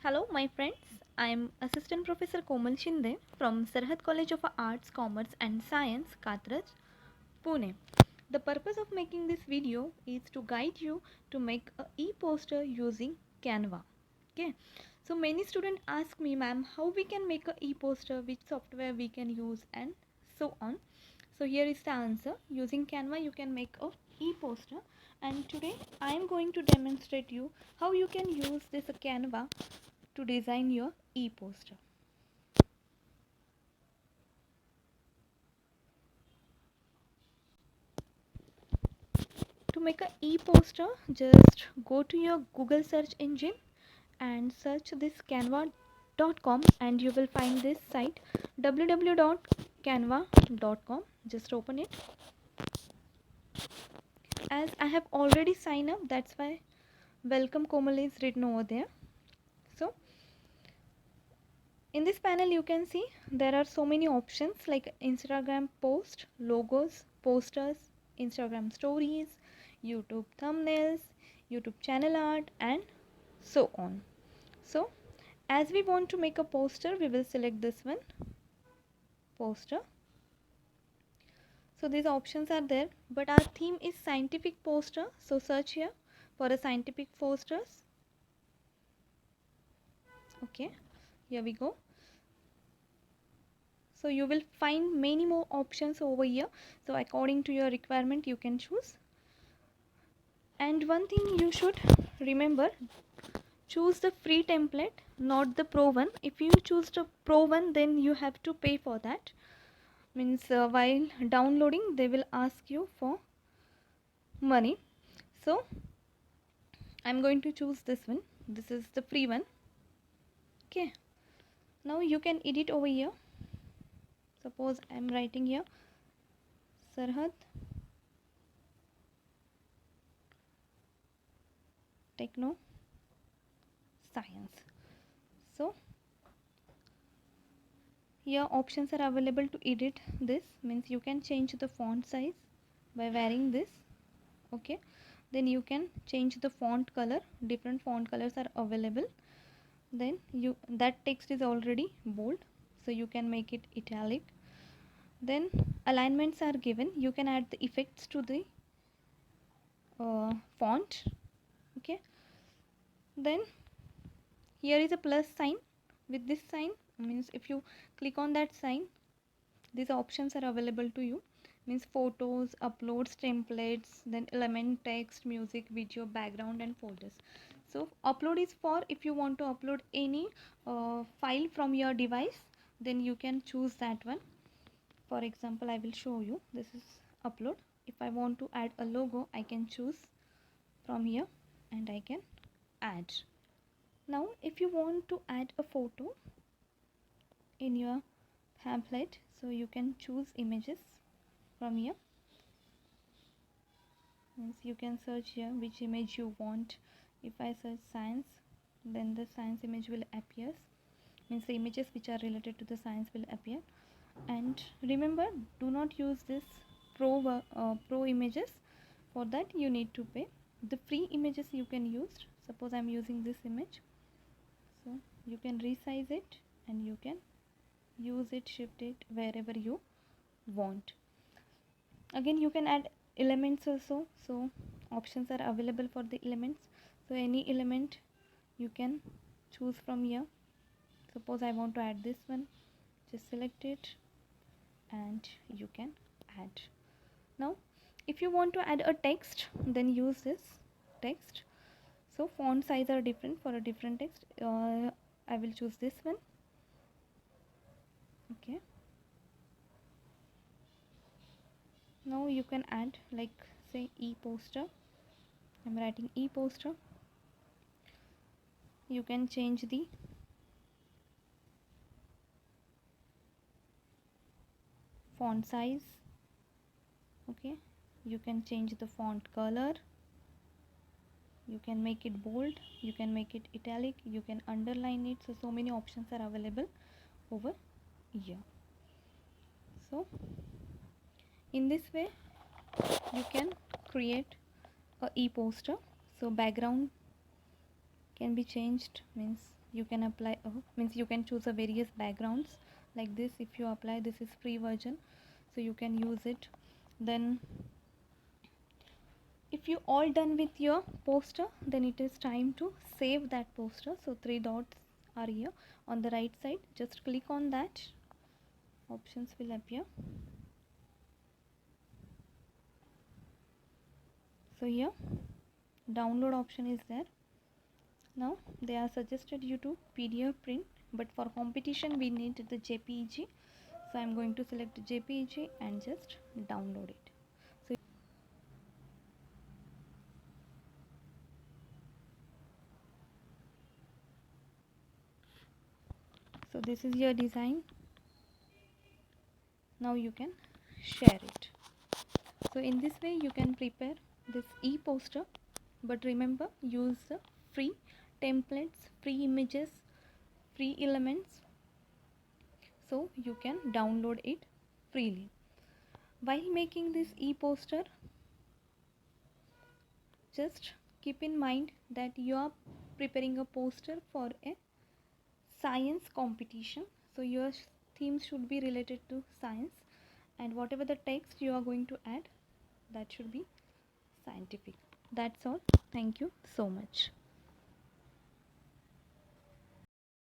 Hello, my friends. I am Assistant Professor Komal Shinde from Sarhad College of Arts, Commerce and Science, Katraj, Pune. The purpose of making this video is to guide you to make a e-poster using Canva. Okay. So many students ask me, ma'am, how we can make a e-poster, which software we can use, and so on. So here is the answer. Using Canva, you can make a e-poster, and today I am going to demonstrate you how you can use this Canva to design your e-poster. To make an e-poster, just go to your Google search engine and search this canva.com and you will find this site www.canva.com. Just open it. As I have already signed up, that's why welcome Komal is written over there. So in this panel you can see there are so many options like Instagram post, logos, posters, Instagram stories, YouTube thumbnails, YouTube channel art, and so on. So as we want to make a poster, we will select this one, poster. So these options are there, but our theme is scientific poster, so search here for a scientific posters. Okay, here we go. So you will find many more options over here, so according to your requirement you can choose. And one thing you should remember, choose the free template, not the pro one. If you choose the pro one, then you have to pay for that. Means while downloading they will ask you for money. So I'm going to choose this one. This is the free one. Okay, now you can edit over here. Suppose I'm writing here Sarhad Techno Science. So here options are available to edit this. Means you can change the font size by varying this. Okay, then you can change the font color. Different font colors are available. Then that text is already bold, so you can make it italic. Then alignments are given. You can add the effects to the font. Okay, then here is a plus sign. With this sign, means if you click on that sign, these options are available to you. Means photos, uploads, templates, then element, text, music, video, background, and folders. So upload is for if you want to upload any file from your device, then you can choose that one. For example, I will show you. This is upload. If I want to add a logo, I can choose from here and I can add. Now if you want to add a photo in your pamphlet, so you can choose images from here. Means you can search here which image you want. If I search science, then the science image will appear. Means the images which are related to the science will appear. And remember, do not use this pro images. For that you need to pay. The free images you can use. Suppose I'm using this image, so you can resize it and you can use it, shift it wherever you want. Again you can add elements also, so options are available for the elements. So any element you can choose from here. Suppose I want to add this one, just select it and you can add. Now if you want to add a text, then use this text. So font size are different for a different text. I will choose this one. Okay, now you can add, like say e-poster. I'm writing e-poster. You can change the font size. Okay, you can change the font color. You can make it bold, you can make it italic, you can underline it. So many options are available over here. So in this way you can create a e-poster. So background can be changed, means you can apply means you can choose a various backgrounds like this. If you apply, this is free version, so you can use it. Then if you all done with your poster, then it is time to save that poster. So three dots are here on the right side, just click on that, options will appear. So here download option is there. Now they are suggested you to PDF print, but for competition we need the JPEG, so I'm going to select JPEG and just download it. So this is your design. Now you can share it. So in this way you can prepare this e-poster, but remember, use the free templates, free images, free elements, so you can download it freely. While making this e-poster, just keep in mind that you are preparing a poster for a science competition, so your theme should be related to science, and whatever the text you are going to add, that should be scientific. That's all. Thank you so much.